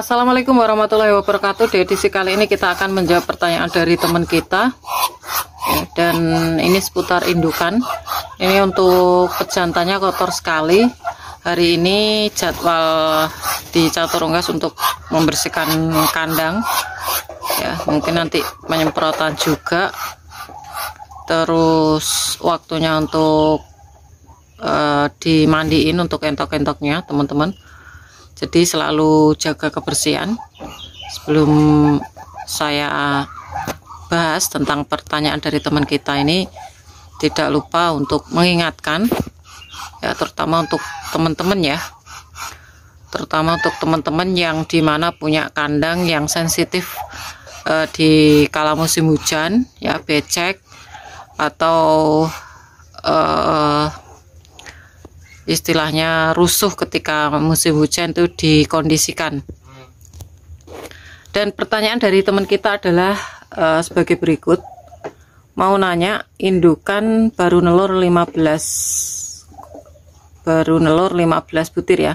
Assalamualaikum warahmatullahi wabarakatuh. Di edisi kali ini kita akan menjawab pertanyaan dari teman kita ya, dan ini seputar indukan. Ini untuk pejantannya kotor sekali. Hari ini jadwal di Catur Unggas untuk membersihkan kandang ya, mungkin nanti penyemprotan juga, terus waktunya untuk dimandiin untuk entok-entoknya teman-teman. Jadi selalu jaga kebersihan. Sebelum saya bahas tentang pertanyaan dari teman kita ini, tidak lupa untuk mengingatkan ya, terutama untuk teman-teman ya, terutama untuk teman-teman yang dimana punya kandang yang sensitif di kala musim hujan ya, becek atau istilahnya rusuh ketika musim hujan itu dikondisikan. Dan pertanyaan dari teman kita adalah sebagai berikut. Mau nanya, indukan baru nelur 15 butir ya,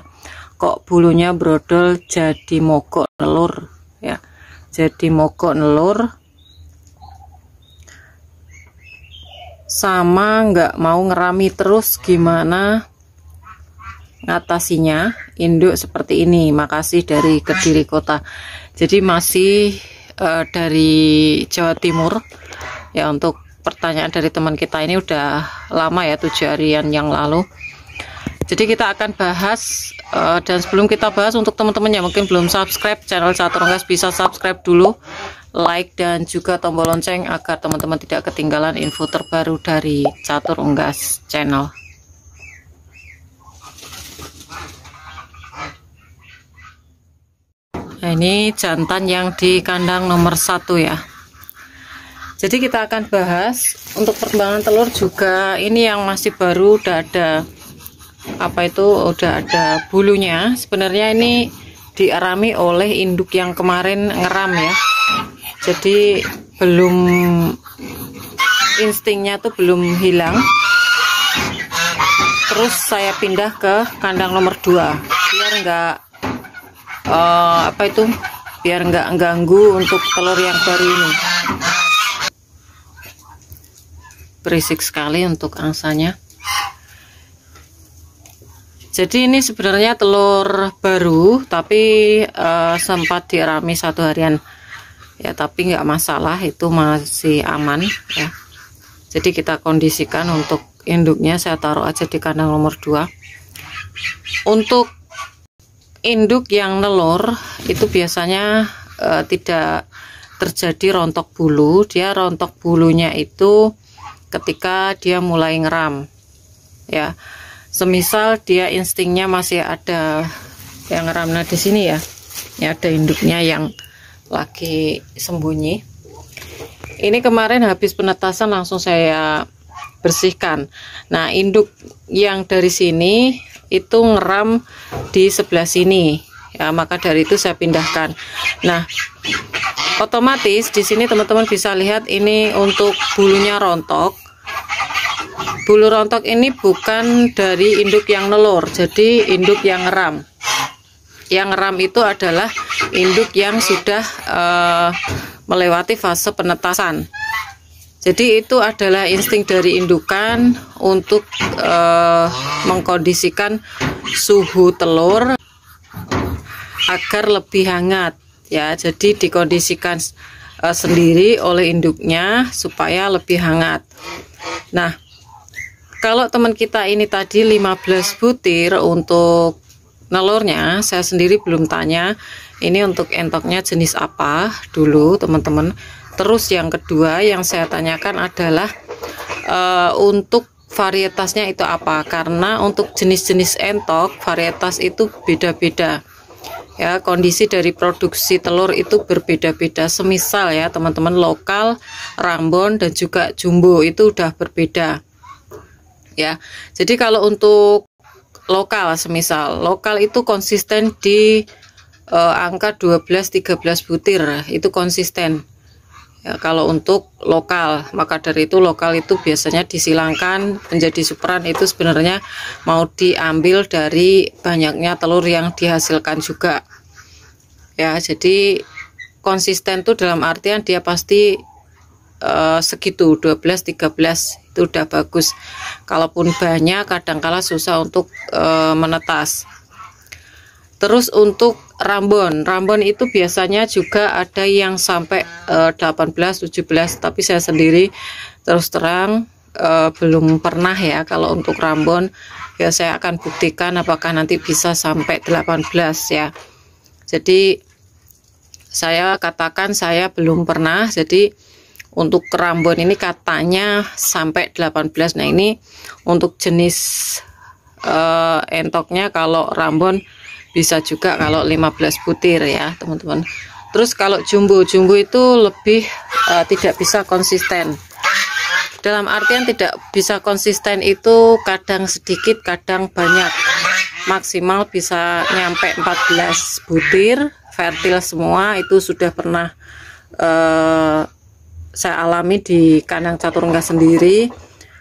kok bulunya brodol jadi mogok nelur ya, jadi mogok nelur sama nggak mau ngerami, terus gimana ngatasinya induk seperti ini? Makasih dari Kediri Kota. Jadi masih dari Jawa Timur ya. Untuk pertanyaan dari teman kita ini udah lama ya, 7 harian yang lalu. Jadi kita akan bahas dan sebelum kita bahas, untuk teman-teman yang mungkin belum subscribe channel Catur Unggas, bisa subscribe dulu, like dan juga tombol lonceng agar teman-teman tidak ketinggalan info terbaru dari Catur Unggas channel. Nah, ini jantan yang di kandang nomor 1 ya. Jadi kita akan bahas untuk perkembangan telur juga. Ini yang masih baru, udah ada udah ada bulunya. Sebenarnya ini diarami oleh induk yang kemarin ngeram ya. Jadi belum, instingnya tuh belum hilang. Terus saya pindah ke kandang nomor 2 biar enggak biar nggak ganggu untuk telur yang baru ini. Berisik sekali untuk angsanya. Jadi ini sebenarnya telur baru, tapi sempat diarami 1 harian ya, tapi nggak masalah, itu masih aman ya. Jadi kita kondisikan untuk induknya, saya taruh aja di kandang nomor 2. Untuk induk yang nelur itu biasanya tidak terjadi rontok bulu. Dia rontok bulunya itu ketika dia mulai ngeram ya. Semisal dia instingnya masih ada yang ngeram. Nah di sini ya, ini ada induknya yang lagi sembunyi. Ini kemarin habis penetasan langsung saya bersihkan. Nah induk yang dari sini itu ngeram di sebelah sini ya, maka dari itu saya pindahkan. Nah otomatis di sini teman-teman bisa lihat ini untuk bulunya rontok. Bulu rontok ini bukan dari induk yang nelur, jadi induk yang ngeram. Yang ngeram itu adalah induk yang sudah melewati fase penetasan. Jadi itu adalah insting dari indukan untuk mengkondisikan suhu telur agar lebih hangat ya. Jadi dikondisikan sendiri oleh induknya supaya lebih hangat. Nah kalau teman kita ini tadi 15 butir untuk nelurnya, saya sendiri belum tanya ini untuk entoknya jenis apa dulu teman-teman. Terus yang kedua yang saya tanyakan adalah untuk varietasnya itu apa, karena untuk jenis-jenis entok varietas itu beda-beda ya. Kondisi dari produksi telur itu berbeda-beda. Semisal ya teman-teman, lokal, rambon dan juga jumbo itu udah berbeda ya. Jadi kalau untuk lokal, semisal lokal itu konsisten di angka 12-13 butir, itu konsisten ya, kalau untuk lokal. Maka dari itu lokal itu biasanya disilangkan menjadi superan, itu sebenarnya mau diambil dari banyaknya telur yang dihasilkan juga ya. Jadi konsisten tuh dalam artian dia pasti segitu 12-13 itu udah bagus. Kalaupun banyak kadangkala susah untuk menetas. Terus untuk rambon itu biasanya juga ada yang sampai 18-17, tapi saya sendiri terus terang belum pernah ya. Kalau untuk rambon ya saya akan buktikan apakah nanti bisa sampai 18 ya. Jadi saya katakan saya belum pernah. Jadi untuk rambon ini katanya sampai 18. Nah ini untuk jenis entoknya, kalau rambon bisa juga kalau 15 butir ya teman-teman. Terus kalau jumbo itu lebih tidak bisa konsisten. Dalam artian tidak bisa konsisten itu kadang sedikit kadang banyak. Maksimal bisa nyampe 14 butir fertil semua. Itu sudah pernah saya alami di kandang Caturengga sendiri.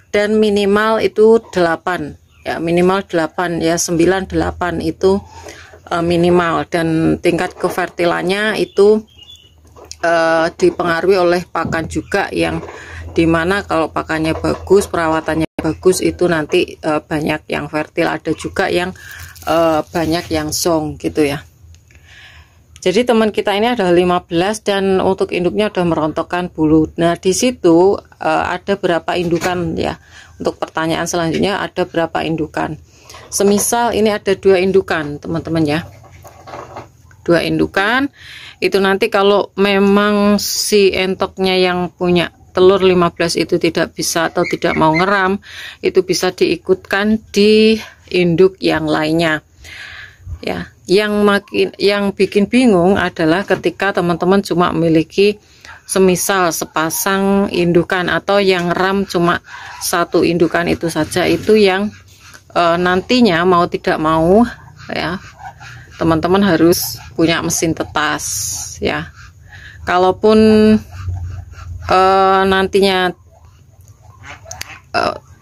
Dan minimal itu 8 ya, minimal 8 ya, 9-8 itu minimal. Dan tingkat kefertilannya itu dipengaruhi oleh pakan juga, yang dimana kalau pakannya bagus, perawatannya bagus, itu nanti banyak yang fertil. Ada juga yang banyak yang song gitu ya. Jadi teman kita ini ada 15 dan untuk induknya udah merontokkan bulu. Nah di situ ada berapa indukan ya. Untuk pertanyaan selanjutnya, ada berapa indukan? Semisal ini ada 2 indukan teman-teman ya. 2 indukan itu nanti kalau memang si entoknya yang punya telur 15 itu tidak bisa atau tidak mau ngeram, itu bisa diikutkan di induk yang lainnya ya. Yang bikin bingung adalah ketika teman-teman cuma memiliki semisal sepasang indukan atau yang ram cuma 1 indukan itu saja. Itu yang nantinya mau tidak mau ya teman-teman harus punya mesin tetas ya. Kalaupun nantinya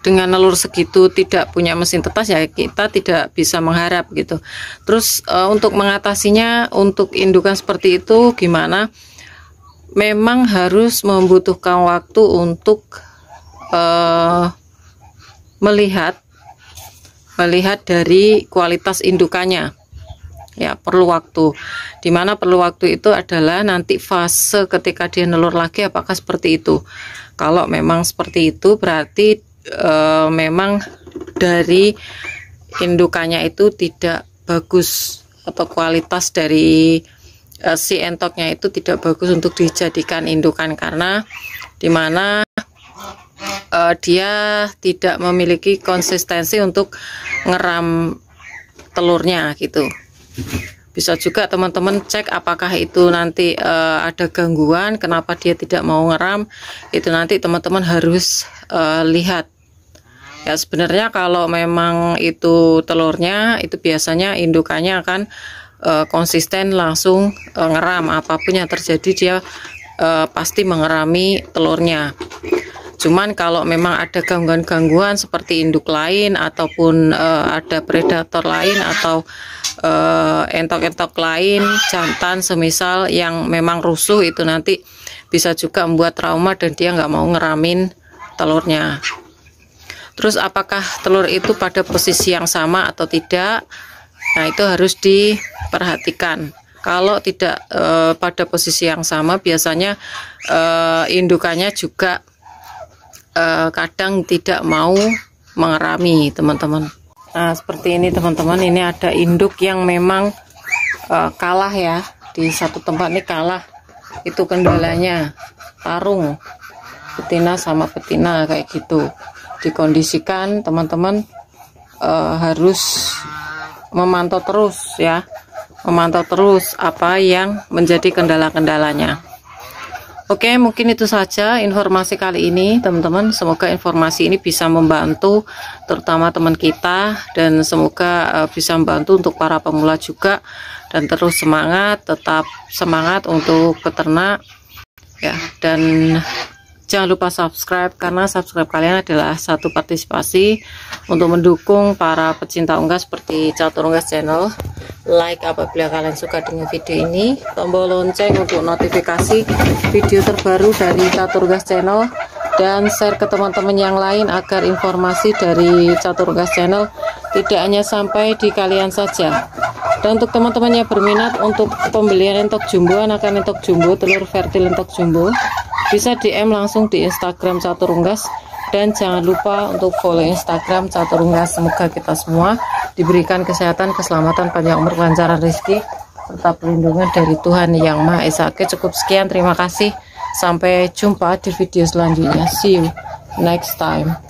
dengan telur segitu tidak punya mesin tetas ya, kita tidak bisa mengharap gitu. Terus untuk mengatasinya, untuk indukan seperti itu gimana? Memang harus membutuhkan waktu untuk melihat dari kualitas indukannya ya, perlu waktu. Dimana perlu waktu itu adalah nanti fase ketika dia nelur lagi apakah seperti itu. Kalau memang seperti itu berarti memang dari indukannya itu tidak bagus, atau kualitas dari si entoknya itu tidak bagus untuk dijadikan indukan, karena dimana dia tidak memiliki konsistensi untuk ngeram telurnya gitu. Bisa juga teman-teman cek apakah itu nanti ada gangguan, kenapa dia tidak mau ngeram. Itu nanti teman-teman harus lihat ya. Sebenarnya kalau memang itu telurnya, itu biasanya indukannya akan konsisten langsung ngeram. Apapun yang terjadi dia pasti mengerami telurnya. Cuman kalau memang ada gangguan-gangguan seperti induk lain, ataupun ada predator lain, atau entok-entok lain, jantan semisal yang memang rusuh, itu nanti bisa juga membuat trauma dan dia nggak mau ngeramin telurnya. Terus apakah telur itu pada posisi yang sama atau tidak? Nah itu harus diperhatikan. Kalau tidak pada posisi yang sama, biasanya indukannya juga kadang tidak mau mengerami teman-teman. Nah seperti ini teman-teman, ini ada induk yang memang kalah ya, di satu tempat ini kalah. Itu kendalanya tarung betina sama betina kayak gitu. Dikondisikan teman-teman harus memantau terus ya, memantau terus apa yang menjadi kendala-kendalanya. Oke, mungkin itu saja informasi kali ini teman-teman. Semoga informasi ini bisa membantu terutama teman kita, dan semoga bisa membantu untuk para pemula juga. Dan terus semangat, tetap semangat untuk peternak ya, dan jangan lupa subscribe, karena subscribe kalian adalah satu partisipasi untuk mendukung para pecinta unggas seperti Catur Unggas Channel. Like apabila kalian suka dengan video ini, tombol lonceng untuk notifikasi video terbaru dari Catur Unggas Channel, dan share ke teman-teman yang lain agar informasi dari Catur Unggas Channel tidak hanya sampai di kalian saja. Dan untuk teman-teman yang berminat untuk pembelian entok jumbo, anakan entok jumbo, telur fertil entok jumbo, bisa DM langsung di Instagram Catur Unggas. Dan jangan lupa untuk follow Instagram Catur Unggas. Semoga kita semua diberikan kesehatan, keselamatan, panjang umur, kelancaran rezeki, serta perlindungan dari Tuhan Yang Maha Esa. Oke, cukup sekian, terima kasih. Sampai jumpa di video selanjutnya. See you next time.